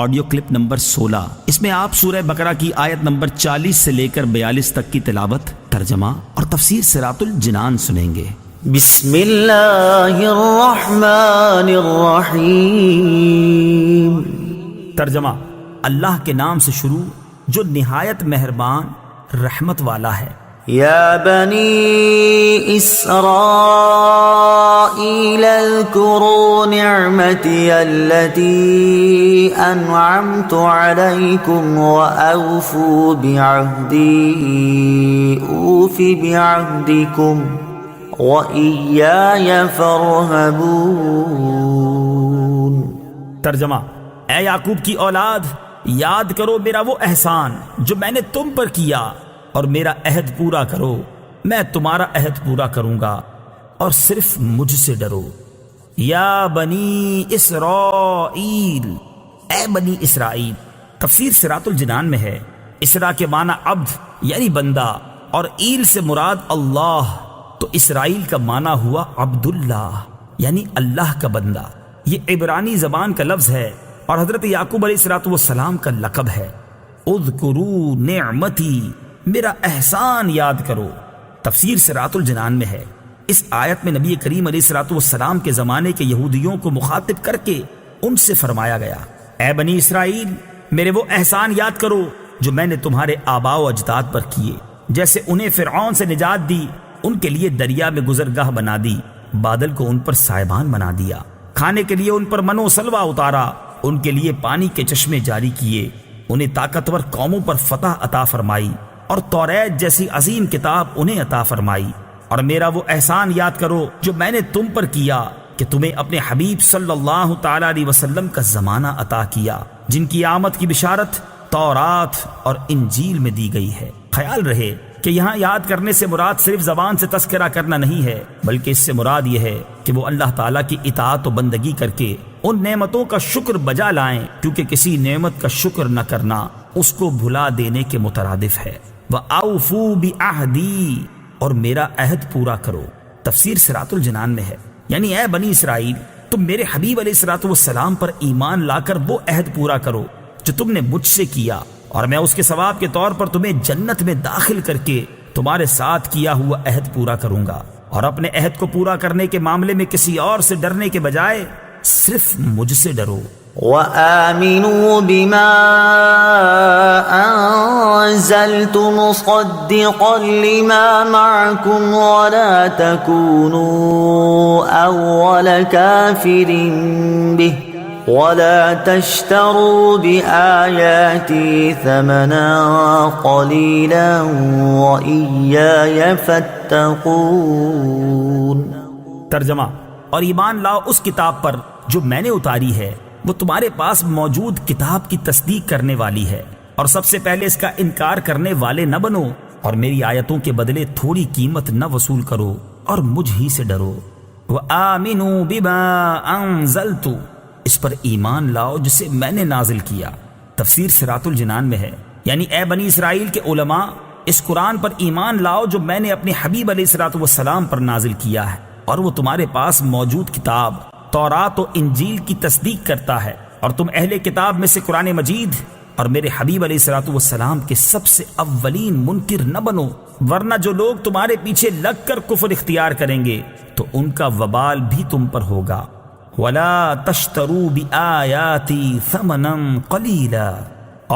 Audio clip number 16۔ اس میں آپ سورہ بقرہ کی آیت نمبر 40 سے لے کر 42 تک کی تلاوت، ترجمہ اور تفسیر صراط الجنان سنیں گے۔ بسم اللہ الرحمن الرحیم۔ ترجمہ: اللہ کے نام سے شروع جو نہایت مہربان رحمت والا ہے۔ یا بنی اسرائیل اذکروا نعمتی التي انعمت علیکم واوفوا بعہدی اوف بعہدکم وإیای فارہبون۔ ترجمہ: اے یعقوب کی اولاد، یاد کرو میرا وہ احسان جو میں نے تم پر کیا، اور میرا عہد پورا کرو، میں تمہارا عہد پورا کروں گا، اور صرف مجھ سے ڈرو۔ یا بنی اسرائیل، اے بنی اسرائیل۔ تفسیر صراط الجنان میں ہے اسرا کے معنی عبد یعنی بندہ، اور ایل سے مراد اللہ، تو اسرائیل کا معنی ہوا عبداللہ یعنی اللہ کا بندہ۔ یہ عبرانی زبان کا لفظ ہے اور حضرت یعقوب علیہ السلام کا لقب ہے۔ اذکروا نعمتی، میرا احسان یاد کرو۔ تفسیر صراط الجنان میں ہے اس آیت میں نبی کریم علیہ السلام کے زمانے کے یہودیوں کو مخاطب کر کے ان سے فرمایا گیا، اے بنی اسرائیل، میرے وہ احسان یاد کرو جو میں نے تمہارے آباء و اجداد پر کیے، جیسے انہیں فرعون سے نجات دی، ان کے لیے دریا میں گزرگاہ بنا دی، بادل کو ان پر سائبان بنا دیا، کھانے کے لیے ان پر من و سلوہ اتارا، ان کے لیے پانی کے چشمے جاری کیے، انہیں طاقتور قوموں پر فتح عطا فرمائی، اور توریت جیسی عظیم کتاب انہیں عطا فرمائی۔ اور میرا وہ احسان یاد کرو جو میں نے تم پر کیا کہ تمہیں اپنے حبیب صلی اللہ تعالی علیہ وسلم کا زمانہ عطا کیا، جن کی آمد کی بشارت تورات اور انجیل میں دی گئی ہے۔ خیال رہے کہ یہاں یاد کرنے سے مراد صرف زبان سے تذکرہ کرنا نہیں ہے، بلکہ اس سے مراد یہ ہے کہ وہ اللہ تعالیٰ کی اطاعت و بندگی کر کے ان نعمتوں کا شکر بجا لائیں، کیونکہ کسی نعمت کا شکر نہ کرنا اس کو بھلا دینے کے مترادف ہے۔ وَأَوْفُوا بِعَهْدِي، اور میرا عہد پورا کرو۔ تفسیر صراط الجنان میں ہے یعنی اے بنی اسرائیل، تم میرے حبیب علیہ السلام پر ایمان لا کر وہ عہد پورا کرو جو تم نے مجھ سے کیا، اور میں اس کے ثواب کے طور پر تمہیں جنت میں داخل کر کے تمہارے ساتھ کیا ہوا عہد پورا کروں گا، اور اپنے عہد کو پورا کرنے کے معاملے میں کسی اور سے ڈرنے کے بجائے صرف مجھ سے ڈرو۔ وآمنوا بما أنزلت مصدقا لما معكم ولا تكونوا أول كافر به ولا تشتروا بآياتي ثمنا قليلا وإياي فاتقون۔ ترجمہ: اور ایمان لاؤ اس کتاب پر جو میں نے اتاری ہے، وہ تمہارے پاس موجود کتاب کی تصدیق کرنے والی ہے، اور سب سے پہلے اس کا انکار کرنے والے نہ بنو، اور میری آیتوں کے بدلے تھوڑی قیمت نہ وصول کرو، اور مجھ ہی سے ڈرو۔ وَآمِنُوا بِمَا أَنزَلْتُ، اس پر ایمان لاؤ جسے میں نے نازل کیا۔ تفسیر صراط الجنان میں ہے یعنی اے بنی اسرائیل کے علماء، اس قرآن پر ایمان لاؤ جو میں نے اپنے حبیب علیہ السلام پر نازل کیا ہے، اور وہ تمہارے پاس موجود کتاب تورات و انجیل کی تصدیق کرتا ہے، اور تم اہل کتاب میں سے قرآن مجید اور میرے حبیب علیہ السلام کے سب سے اولین منکر نہ بنو، ورنہ جو لوگ تمہارے پیچھے لگ کر کفر اختیار کریں گے تو ان کا وبال بھی تم پر ہوگا۔ وَلَا تَشْتَرُوا بِآيَاتِي ثَمَنًا قَلِيلًا،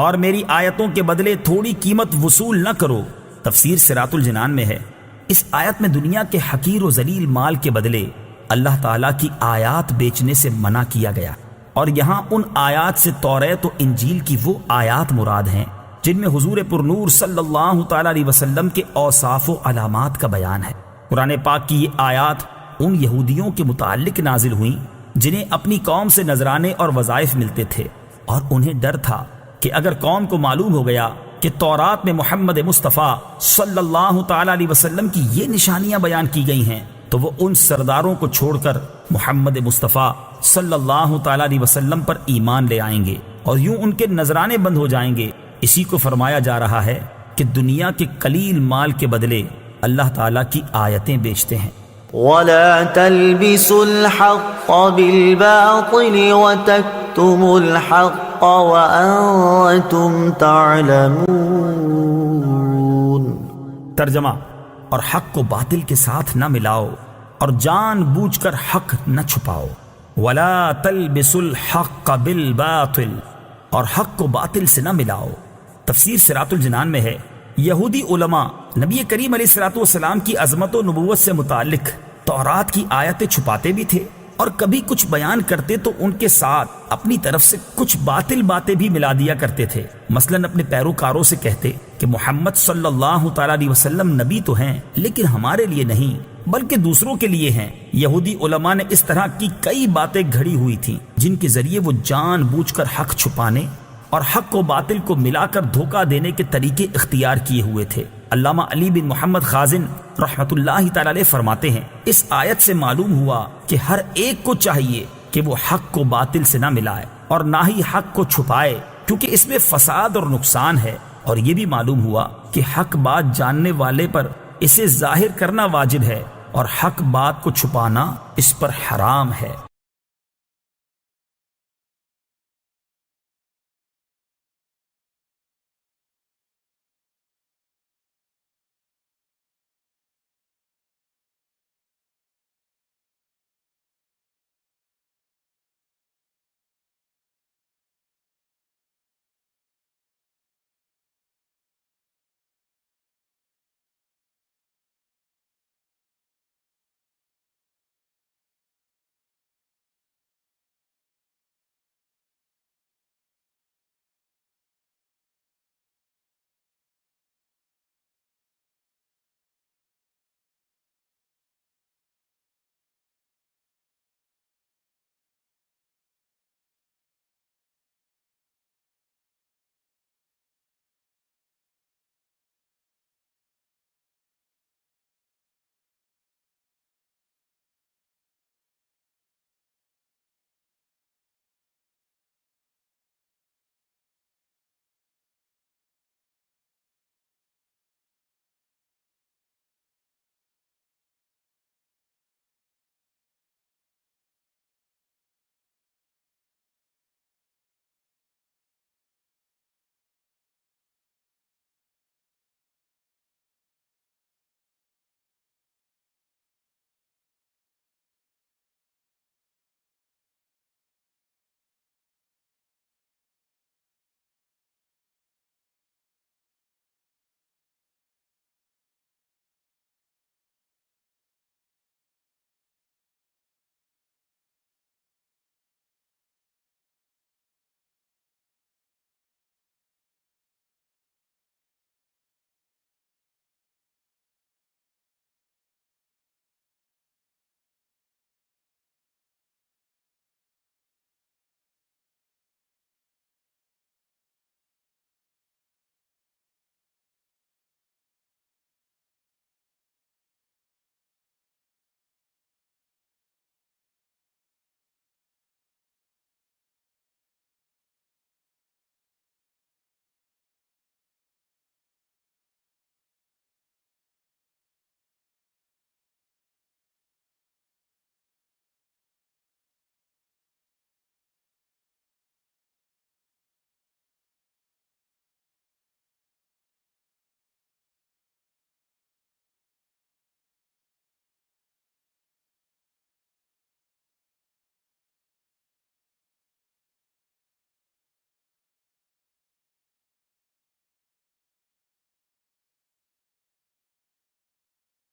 اور میری آیتوں کے بدلے تھوڑی قیمت وصول نہ کرو۔ تفسیر صراط الجنان میں ہے اس آیت میں دنیا کے حقیر و ذلیل مال کے بدلے اللہ تعالیٰ کی آیات بیچنے سے منع کیا گیا، اور یہاں ان آیات سے توریت و انجیل کی وہ آیات مراد ہیں جن میں حضور پرنور صلی اللہ تعالیٰ علیہ وسلم کے اوصاف و علامات کا بیان ہے۔ قرآن پاک کی یہ آیات ان یہودیوں کے متعلق نازل ہوئیں جنہیں اپنی قوم سے نذرانے اور وظائف ملتے تھے، اور انہیں ڈر تھا کہ اگر قوم کو معلوم ہو گیا کہ تورات میں محمد مصطفیٰ صلی اللہ تعالیٰ علیہ وسلم کی یہ نشانیاں بیان کی گئی ہیں، تو وہ ان سرداروں کو چھوڑ کر محمد مصطفیٰ صلی اللہ تعالیٰ علیہ وسلم پر ایمان لے آئیں گے، اور یوں ان کے نذرانے بند ہو جائیں گے۔ اسی کو فرمایا جا رہا ہے کہ دنیا کے قلیل مال کے بدلے اللہ تعالیٰ کی آیتیں بیچتے ہیں۔ وَلَا تَلْبِسُوا الْحَقَّ بِالْبَاطِلِ وَتَكْتُمُوا الْحَقَّ وأنتم تعلمون۔ ترجمہ، اور حق کو باطل کے ساتھ نہ ملاؤ اور جان بوجھ کر حق نہ چھپاؤ۔ ولا تلبسوا الحق بالباطل، اور حق کو باطل سے نہ ملاؤ۔ تفسیر صراط الجنان میں ہے، یہودی علماء نبی کریم علیہ الصلوۃ والسلام کی عظمت و نبوت سے متعلق تورات کی آیتیں چھپاتے بھی تھے، اور کبھی کچھ بیان کرتے تو ان کے ساتھ اپنی طرف سے کچھ باطل باتیں بھی ملا دیا کرتے تھے۔ مثلا اپنے پیروکاروں سے کہتے کہ محمد صلی اللہ تعالی علیہ وسلم نبی تو ہیں لیکن ہمارے لیے نہیں بلکہ دوسروں کے لیے ہیں۔ یہودی علماء نے اس طرح کی کئی باتیں گھڑی ہوئی تھیں جن کے ذریعے وہ جان بوجھ کر حق چھپانے اور حق و باطل کو ملا کر دھوکہ دینے کے طریقے اختیار کیے ہوئے تھے۔ علامہ علی بن محمد خازن رحمۃ اللہ تعالی علیہ فرماتے ہیں، اس آیت سے معلوم ہوا کہ ہر ایک کو چاہیے کہ وہ حق کو باطل سے نہ ملائے اور نہ ہی حق کو چھپائے، کیونکہ اس میں فساد اور نقصان ہے۔ اور یہ بھی معلوم ہوا کہ حق بات جاننے والے پر اسے ظاہر کرنا واجب ہے اور حق بات کو چھپانا اس پر حرام ہے۔